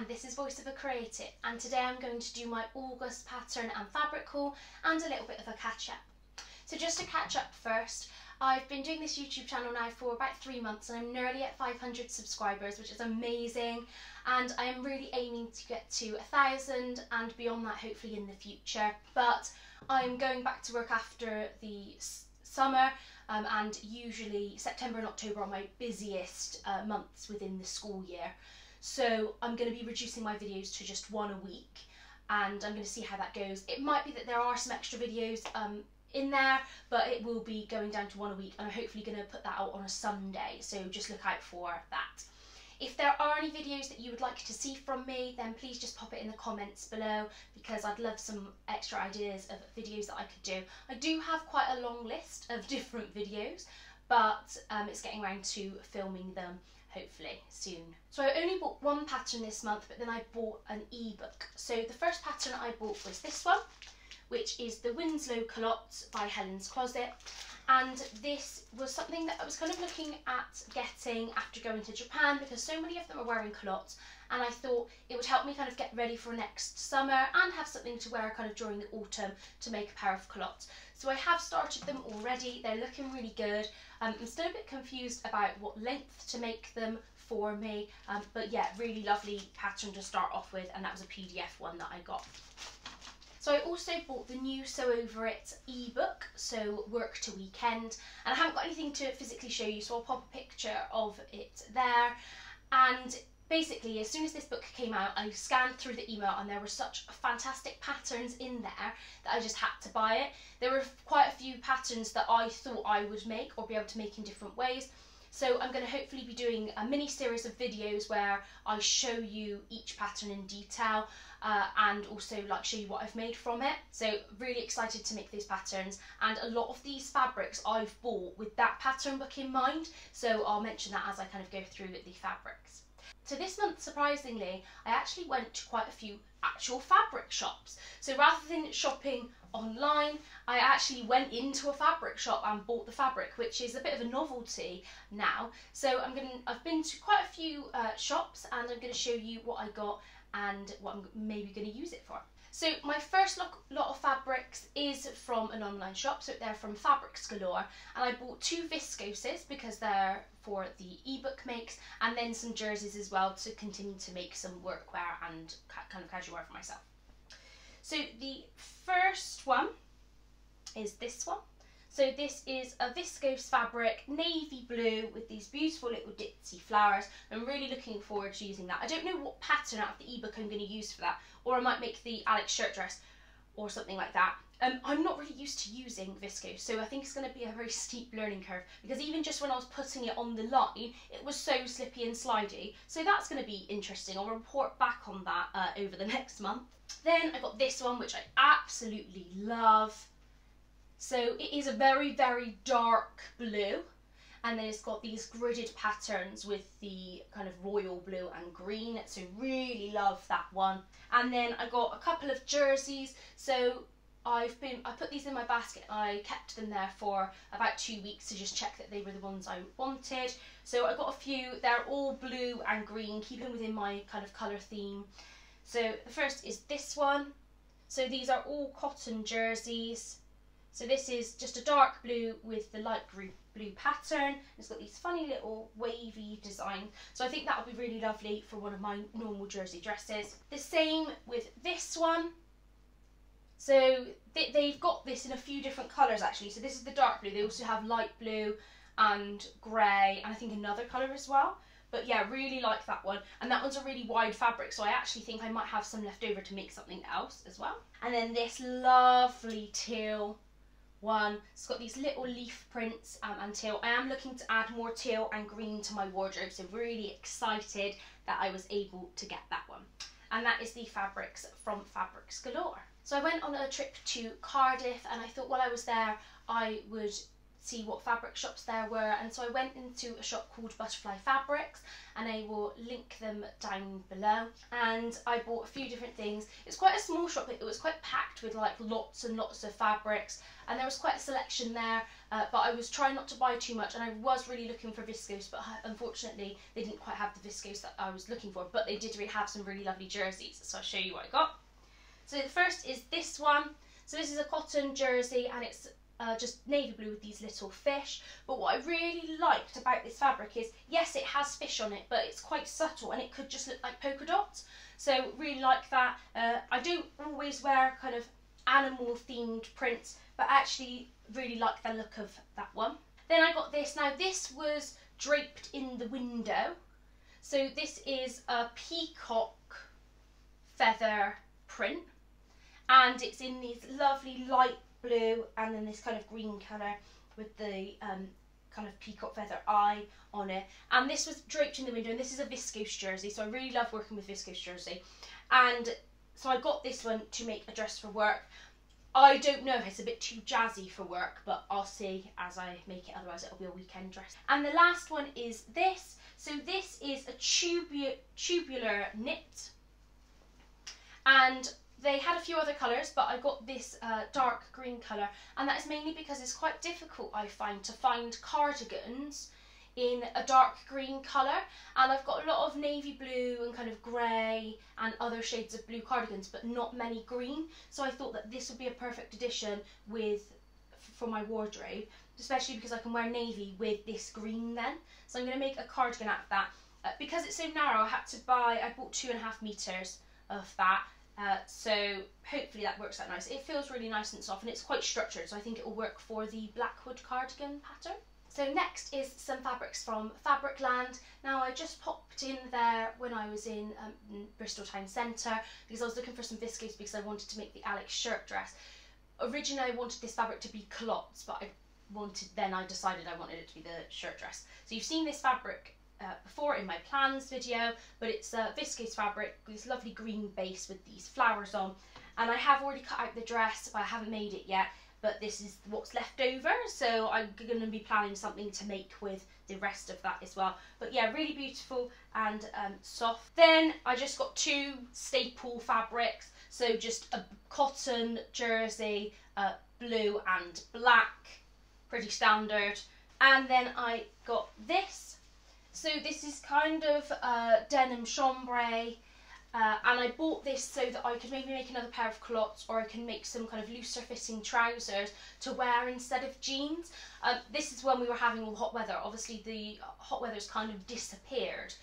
and this is Voice of a Creative, and today I'm going to do my August pattern and fabric haul and a little bit of a catch up. So just to catch up first, I've been doing this YouTube channel now for about 3 months and I'm nearly at 500 subscribers, which is amazing, and I am really aiming to get to 1,000 and beyond that hopefully in the future. But I'm going back to work after the summer, and usually September and October are my busiest months within the school year. So I'm going to be reducing my videos to just one a week, and I'm going to see how that goes. It might be that there are some extra videos in there, but it will be going down to one a week, and I'm hopefully going to put that out on a Sunday, so just look out for that. If there are any videos that you would like to see from me, then please just pop it in the comments below, because I'd love some extra ideas of videos that I could do. I do have quite a long list of different videos, but it's getting around to filming them hopefully soon. So I only bought one pattern this month, but then I bought an ebook. So the first pattern I bought was this one, which is the Winslow Culottes by Helen's Closet. And this was something that I was kind of looking at getting after going to Japan, because so many of them are wearing culottes, and I thought it would help me kind of get ready for next summer and have something to wear kind of during the autumn to make a pair of culottes. So I have started them already, they're looking really good. I'm still a bit confused about what length to make them for me, but yeah, really lovely pattern to start off with, and that was a PDF one that I got. So I also bought the new Sew Over It ebook, so Work to Weekend, and I haven't got anything to physically show you, so I'll pop a picture of it there. And basically, as soon as this book came out, I scanned through the email and there were such fantastic patterns in there that I just had to buy it. There were quite a few patterns that I thought I would make or be able to make in different ways. So I'm going to hopefully be doing a mini series of videos where I show you each pattern in detail, and also like show you what I've made from it. So really excited to make these patterns, and a lot of these fabrics I've bought with that pattern book in mind, so I'll mention that as I kind of go through the fabrics. So this month, surprisingly, I actually went to quite a few actual fabric shops. So rather than shopping online, I actually went into a fabric shop and bought the fabric, which is a bit of a novelty now. So I've been to quite a few shops, and I'm going to show you what I got and what I'm maybe going to use it for. So my first lot of fabrics is from an online shop, so they're from Fabrics Galore, and I bought 2 viscoses because they're for the ebook makes, and then some jerseys as well to continue to make some workwear and kind of casual wear for myself. So the first one is this one. So this is a viscose fabric, navy blue, with these beautiful little ditzy flowers. I'm really looking forward to using that. I don't know what pattern out of the ebook I'm going to use for that, or I might make the Alex shirt dress or something like that. I'm not really used to using viscose, so I think it's going to be a very steep learning curve, because even just when I was putting it on the line, it was so slippy and slidey. So that's going to be interesting. I'll report back on that over the next month. Then I got this one, which I absolutely love. So it is a very, very dark blue, and then it's got these gridded patterns with the kind of royal blue and green, so really love that one. And then I got a couple of jerseys, so I put these in my basket and I kept them there for about 2 weeks to just check that they were the ones I wanted. So I got a few, they're all blue and green, keeping within my kind of colour theme. So the first is this one. So these are all cotton jerseys. So this is just a dark blue with the light blue pattern. It's got these funny little wavy design. So I think that would be really lovely for one of my normal jersey dresses. The same with this one. So they've got this in a few different colours actually. So this is the dark blue. They also have light blue and grey, and I think another colour as well. But yeah, really like that one. And that one's a really wide fabric, so I actually think I might have some left over to make something else as well. And then this lovely teal one. It's got these little leaf prints and teal. I am looking to add more teal and green to my wardrobe, so really excited that I was able to get that one. And that is the fabrics from Fabrics Galore. So I went on a trip to Cardiff, and I thought while I was there I would see what fabric shops there were, and so I went into a shop called Butterfly Fabrics, and I will link them down below. And I bought a few different things. It's quite a small shop, it was quite packed with like lots and lots of fabrics, and there was quite a selection there, but I was trying not to buy too much, and I was really looking for viscose, but unfortunately they didn't quite have the viscose that I was looking for, but they did really have some really lovely jerseys, so I'll show you what I got. So the first is this one. So this is a cotton jersey, and it's just navy blue with these little fish. But what I really liked about this fabric is, yes, it has fish on it, but it's quite subtle and it could just look like polka dots. So really like that. I don't always wear kind of animal themed prints, but actually really like the look of that one. Then I got this. Now this was draped in the window. So this is a peacock feather print, and it's in these lovely light blue and then this kind of green colour with the kind of peacock feather eye on it. And this was draped in the window, and this is a viscose jersey, so I really love working with viscose jersey. And so I got this one to make a dress for work. I don't know if it's a bit too jazzy for work, but I'll see as I make it, otherwise it'll be a weekend dress. And the last one is this. So this is a tubular knit, and they had a few other colours, but I got this dark green colour, and that is mainly because it's quite difficult, I find, to find cardigans in a dark green colour, and I've got a lot of navy blue and kind of grey and other shades of blue cardigans, but not many green, so I thought that this would be a perfect addition for my wardrobe, especially because I can wear navy with this green then. So I'm going to make a cardigan out of that. Because it's so narrow, I bought 2.5 metres of that. So hopefully that works out nice. It feels really nice and soft, and it's quite structured, so I think it will work for the Blackwood cardigan pattern. So next is some fabrics from Fabricland. Now I just popped in there when I was in Bristol Town Centre because I was looking for some viscose because I wanted to make the Alex shirt dress. Originally I wanted this fabric to be culottes, but I decided I wanted it to be the shirt dress. So you've seen this fabric before in my plans video, but it's a viscose fabric with this lovely green base with these flowers on, and I have already cut out the dress, but I haven't made it yet, but this is what's left over, so I'm going to be planning something to make with the rest of that as well. But yeah, really beautiful and soft. Then I just got 2 staple fabrics, so just a cotton jersey, blue and black, pretty standard, and then I got this. So this is kind of denim chambray, and I bought this so that I could maybe make another pair of culottes, or I can make some kind of looser fitting trousers to wear instead of jeans. This is when we were having all hot weather. Obviously the hot weather's kind of disappeared,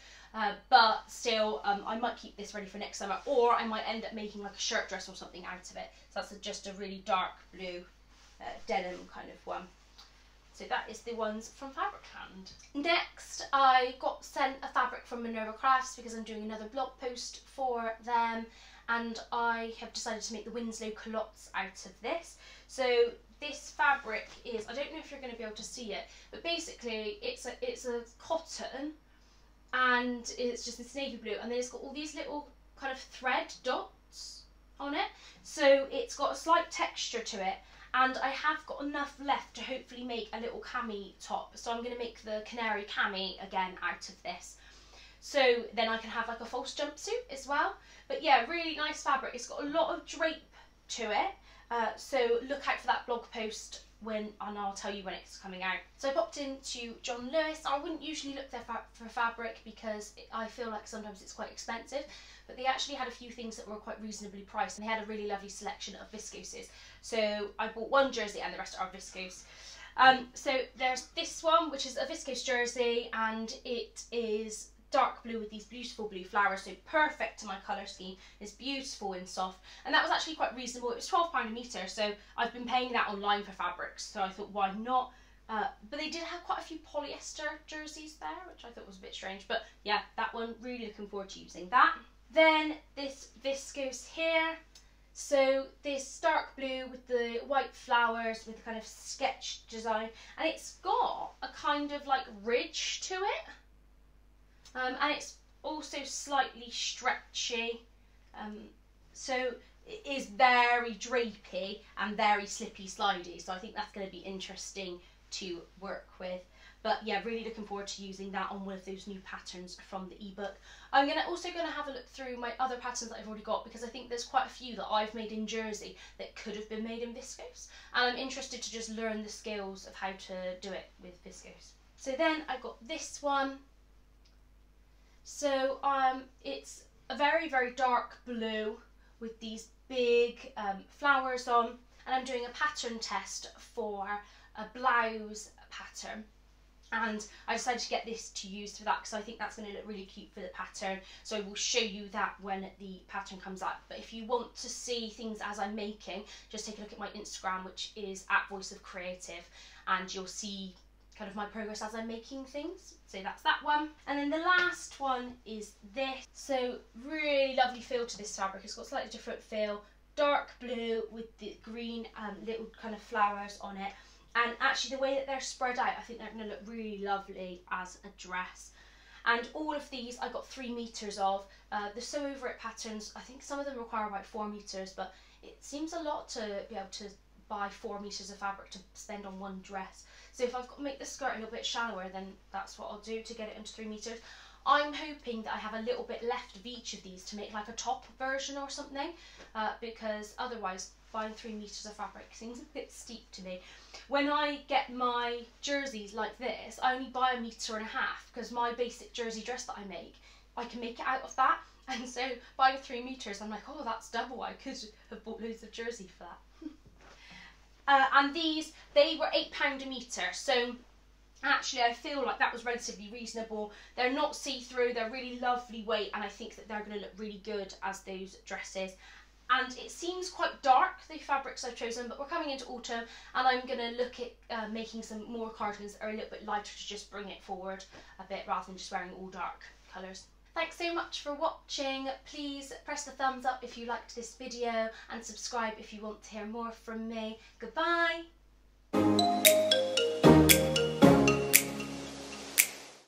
but still I might keep this ready for next summer, or I might end up making like a shirt dress or something out of it. So that's just a really dark blue denim kind of one. So that is the ones from Fabricland. Next, I got sent a fabric from Minerva Crafts because I'm doing another blog post for them, and I have decided to make the Winslow culottes out of this. So this fabric is, I don't know if you're going to be able to see it, but basically it's a cotton, and it's just this navy blue, and then it's got all these little kind of thread dots on it. So it's got a slight texture to it. And I have got enough left to hopefully make a little cami top. So I'm going to make the canary cami again out of this. So then I can have like a false jumpsuit as well. But yeah, really nice fabric. It's got a lot of drape to it. So look out for that blog post and I'll tell you when it's coming out. So I popped into John Lewis. I wouldn't usually look there for fabric because I feel like sometimes it's quite expensive, but they actually had a few things that were quite reasonably priced, and they had a really lovely selection of viscoses. So I bought one jersey and the rest are viscose. So there's this one, which is a viscose jersey, and it is dark blue with these beautiful blue flowers, so perfect to my colour scheme. It's beautiful and soft, and that was actually quite reasonable. It was £12 a metre, so I've been paying that online for fabrics, so I thought why not. But they did have quite a few polyester jerseys there, which I thought was a bit strange, but yeah, that one, really looking forward to using that. Then this viscose here, so this dark blue with the white flowers with the kind of sketch design, and it's got a kind of like ridge to it. And it's also slightly stretchy, so it is very drapey and very slippy slidey, so I think that's going to be interesting to work with. But yeah, really looking forward to using that on one of those new patterns from the ebook. I'm also going to have a look through my other patterns that I've already got, because I think there's quite a few that I've made in jersey that could have been made in viscose, and I'm interested to just learn the skills of how to do it with viscose. So then I got this one. So it's a very, very dark blue with these big flowers on, and I'm doing a pattern test for a blouse pattern. And I decided to get this to use for that because I think that's going to look really cute for the pattern. So I will show you that when the pattern comes up. But if you want to see things as I'm making, just take a look at my Instagram, which is @voiceofcreative, and you'll see kind of my progress as I'm making things. So that's that one. And then the last one is this. So really lovely feel to this fabric. It's got a slightly different feel. Dark blue with the green little kind of flowers on it. And actually the way that they're spread out, I think they're going to look really lovely as a dress. And all of these I got 3 meters of. The Sew Over It patterns, I think some of them require about 4 meters, but it seems a lot to be able to buy 4 meters of fabric to spend on one dress. So if I've got to make the skirt a little bit shallower, then that's what I'll do to get it into 3 meters. I'm hoping that I have a little bit left of each of these to make like a top version or something, because otherwise buying 3 meters of fabric seems a bit steep to me. When I get my jerseys like this, I only buy 1.5 meters, because my basic jersey dress that I can make it out of that. And so buying 3 meters, I'm like, oh, that's double. I could have bought loads of jersey for that. And these, they were £8 a metre, so actually I feel like that was relatively reasonable. They're not see-through, they're really lovely weight, and I think that they're going to look really good as those dresses. And it seems quite dark, the fabrics I've chosen, but we're coming into autumn, and I'm going to look at making some more cardigans that are a little bit lighter to just bring it forward a bit rather than just wearing all dark colours. Thanks so much for watching. Please press the thumbs up if you liked this video and subscribe if you want to hear more from me. Goodbye!